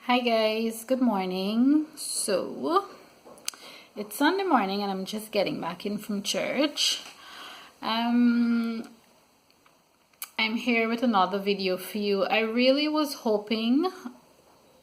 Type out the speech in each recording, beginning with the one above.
Hi guys, good morning. So it's Sunday morning and I'm just getting back in from church. I'm here with another video for you. I really was hoping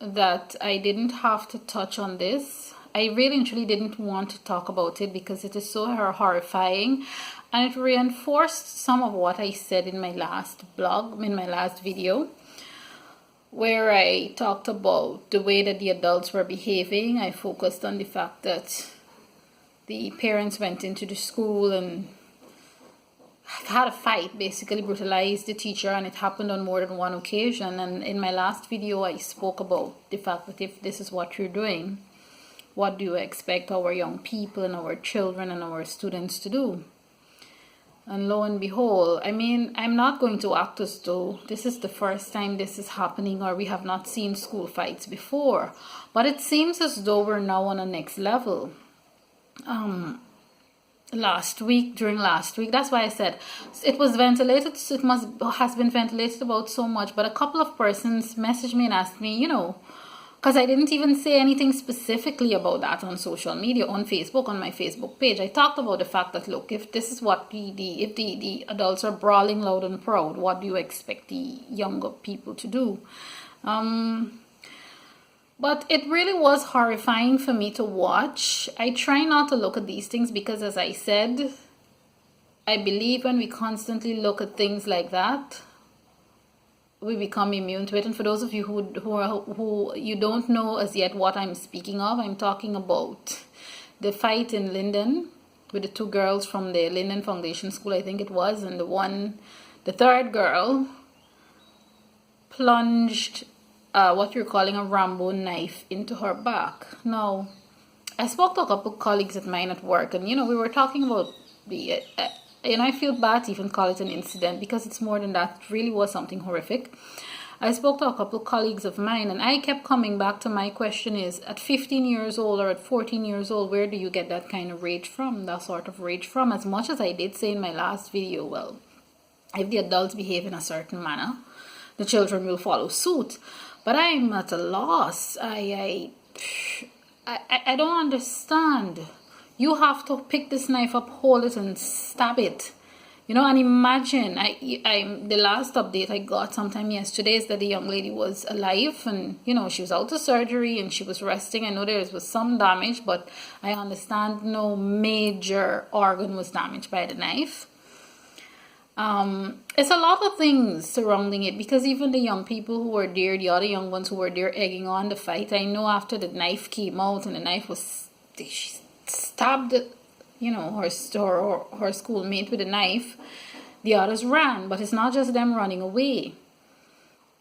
that I didn't have to touch on this. I really and truly didn't want to talk about it because it is so horrifying, and it reinforced some of what I said in my last video, where I talked about the way that the adults were behaving. I focused on the fact that the parents went into the school and had a fight, basically brutalized the teacher, and it happened on more than one occasion. And in my last video, I spoke about the fact that if this is what you're doing, what do you expect our young people and our children and our students to do? And lo and behold, I'm not going to act as though this is the first time this is happening or we have not seen school fights before. But it seems as though we're now on a next level. During last week, that's why I said it was ventilated. So it has been ventilated about so much. But a couple of persons messaged me and asked me, because I didn't even say anything specifically about that on social media, on Facebook, on my Facebook page. I talked about the fact that, look, if this is what if the adults are brawling loud and proud, what do you expect the younger people to do? But it really was horrifying for me to watch. I try not to look at these things because, as I said, I believe when we constantly look at things like that, we become immune to it. And for those of you who you don't know as yet what I'm speaking of, I'm talking about the fight in Linden with the two girls from the Linden Foundation School, I think it was, and the third girl plunged what you're calling a Rambo knife into her back. Now, I spoke to a couple of colleagues of mine at work, and we were talking about the I feel bad to even call it an incident because it's more than that. It really was something horrific. I spoke to a couple of colleagues of mine, and I kept coming back to my question is, at 15 years old or at 14 years old, where do you get that kind of rage from, that sort of rage from? As much as I did say in my last video, well, if the adults behave in a certain manner, the children will follow suit. But I'm at a loss. I don't understand. You have to pick this knife up, hold it, and stab it. And imagine, the last update I got sometime yesterday is that the young lady was alive and, she was out of surgery and she was resting. I know there was some damage, but I understand no major organ was damaged by the knife. It's a lot of things surrounding it, because even the young people who were there, the other young ones who were there egging on the fight, I know after the knife came out and the knife was, she stabbed, her schoolmate with a knife, the others ran. But it's not just them running away.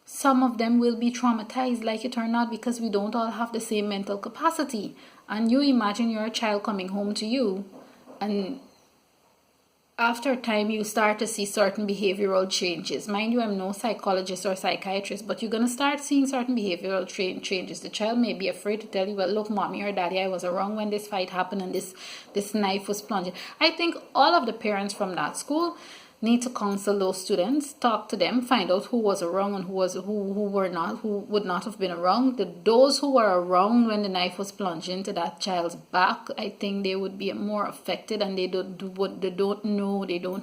Some of them will be traumatized, like it or not, because we don't all have the same mental capacity. And you imagine you're a child coming home to you, and after a time, you start to see certain behavioral changes. Mind you, I'm no psychologist or psychiatrist, but you're going to start seeing certain behavioral changes. The child may be afraid to tell you, well, look, mommy or daddy, I was wrong when this fight happened and this knife was plunged. I think all of the parents from that school need to counsel those students, talk to them, find out who was wrong and who would not have been wrong. Those who were wrong when the knife was plunged into that child's back, I think they would be more affected, and they don't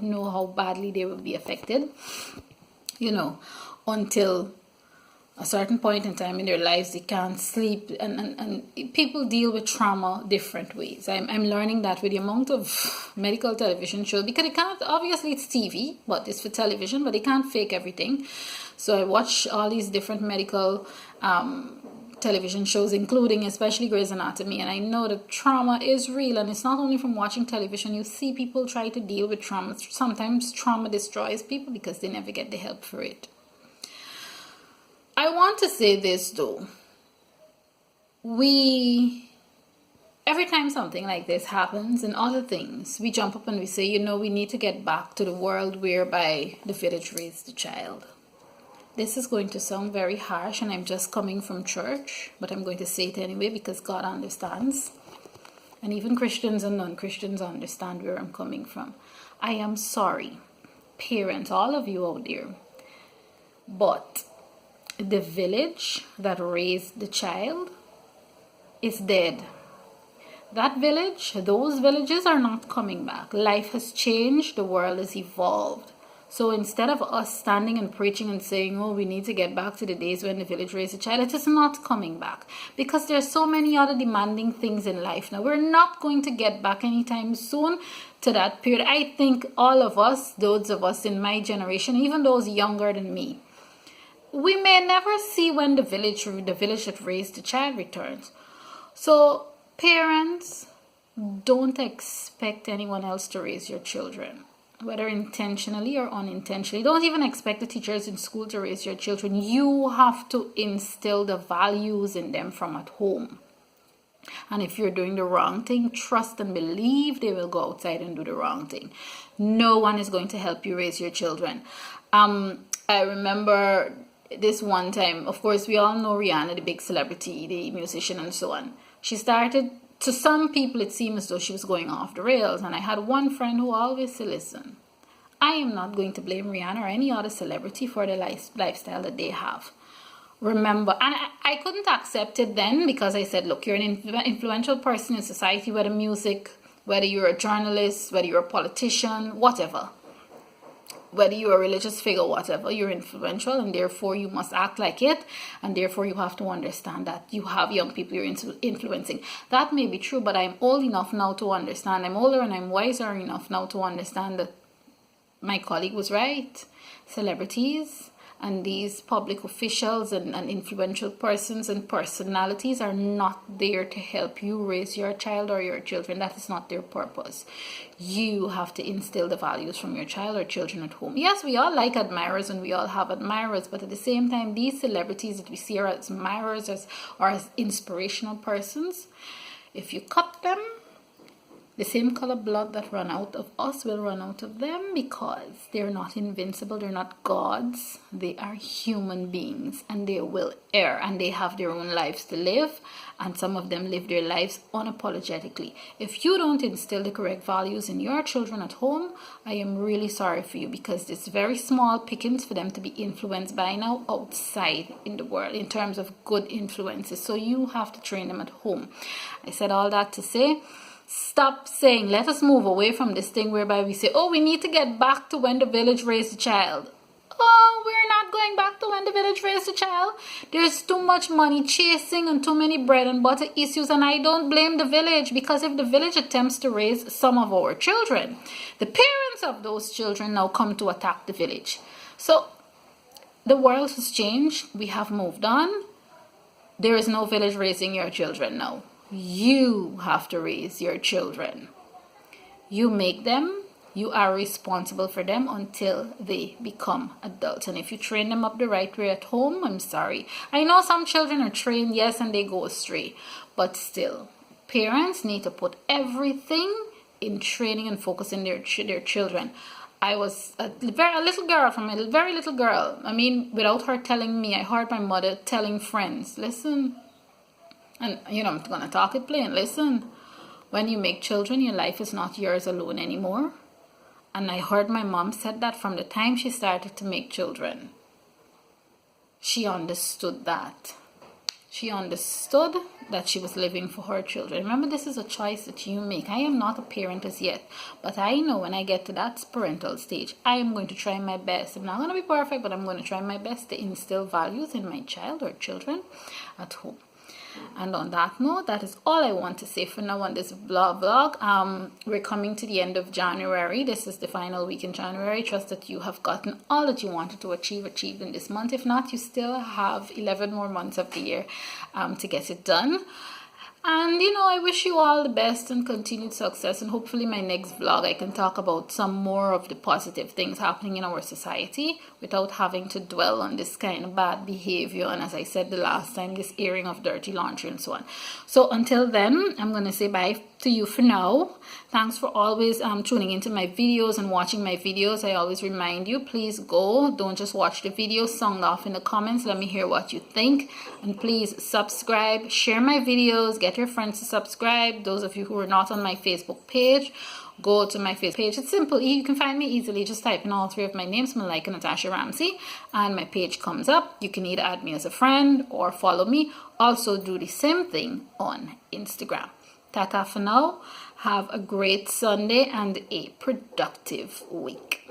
know how badly they will be affected, until a certain point in time in their lives they can't sleep, and people deal with trauma different ways. I'm learning that with the amount of medical television shows, because it can't, obviously it's TV, but it's for television, but they can't fake everything. So I watch all these different medical television shows, including especially Grey's Anatomy, and I know that trauma is real, and it's not only from watching television. You see people try to deal with trauma. Sometimes trauma destroys people because they never get the help for it. I want to say this though. Every time something like this happens and other things, we jump up and we say, we need to get back to the world whereby the village raised the child. This is going to sound very harsh, and I'm just coming from church, but I'm going to say it anyway because God understands. And even Christians and non-Christians understand where I'm coming from. I am sorry, parents, all of you out there. But the village that raised the child is dead. That village, those villages are not coming back. Life has changed. The world has evolved. So instead of us standing and preaching and saying, oh, we need to get back to the days when the village raised a child, it is not coming back. Because there's so many other demanding things in life. Now, we're not going to get back anytime soon to that period. I think all of us, those of us in my generation, even those younger than me, we may never see when the village that raised the child returns. So parents, don't expect anyone else to raise your children, whether intentionally or unintentionally. Don't even expect the teachers in school to raise your children. You have to instill the values in them from at home. And if you're doing the wrong thing, trust and believe they will go outside and do the wrong thing. No one is going to help you raise your children. I remember this one time, of course, we all know Rihanna, the big celebrity, the musician and so on. She started, to some people it seemed as though she was going off the rails. And I had one friend who always said, listen, I am not going to blame Rihanna or any other celebrity for the lifestyle that they have. Remember, and I couldn't accept it then, because I said, look, you're an influential person in society, whether music, whether you're a journalist, whether you're a politician, whatever. Whether you're a religious figure, whatever, you're influential, and therefore you must act like it, and therefore you have to understand that you have young people you're influencing. That may be true, but I'm old enough now to understand. I'm older and I'm wiser enough now to understand that my colleague was right. Celebrities and these public officials and influential persons and personalities are not there to help you raise your child or your children. That is not their purpose. You have to instill the values from your child or children at home. Yes, we all like admirers and we all have admirers, but at the same time, these celebrities that we see are as admirers or as inspirational persons, if you cut them, the same color blood that run out of us will run out of them, because they're not invincible, they're not gods, they are human beings, and they will err, and they have their own lives to live, and some of them live their lives unapologetically. If you don't instill the correct values in your children at home, I am really sorry for you, because it's very small pickings for them to be influenced by now outside in the world in terms of good influences. So you have to train them at home. I said all that to say, stop saying, let us move away from this thing whereby we say, oh, we need to get back to when the village raised a child. Oh, we're not going back to when the village raised a child. There's too much money chasing and too many bread and butter issues, and I don't blame the village, because if the village attempts to raise some of our children, the parents of those children now come to attack the village. So the world has changed. We have moved on. There is no village raising your children now. You have to raise your children. You make them. You are responsible for them until they become adults. And if you train them up the right way at home, I'm sorry. I know some children are trained, yes, and they go astray. But still, parents need to put everything in training and focusing their children. I was a little girl, from a very little girl. I mean, without her telling me, I heard my mother telling friends, listen, and, I'm going to talk it plain. Listen, when you make children, your life is not yours alone anymore. And I heard my mom said that from the time she started to make children. She understood that. She understood that she was living for her children. Remember, this is a choice that you make. I am not a parent as yet, but I know when I get to that parental stage, I am going to try my best. I'm not going to be perfect, but I'm going to try my best to instill values in my child or children at home. And on that note, that is all I want to say for now on this vlog. We're coming to the end of January. This is the final week in January. Trust that you have gotten all that you wanted to achieved in this month. If not, you still have 11 more months of the year to get it done. And, I wish you all the best and continued success. And hopefully my next vlog, I can talk about some more of the positive things happening in our society without having to dwell on this kind of bad behavior. And as I said the last time, this airing of dirty laundry and so on. So until then, I'm going to say bye to you for now. Thanks for always tuning into my videos and watching my videos. I always remind you, please go. Don't just watch the video. Sound off in the comments. Let me hear what you think. And please subscribe, share my videos, get your friends to subscribe. Those of you who are not on my Facebook page, go to my Facebook page. It's simple. You can find me easily. Just type in all three of my names, Malika Natasha Ramsey, and my page comes up. You can either add me as a friend or follow me. Also do the same thing on Instagram. Tata for now. Have a great Sunday and a productive week.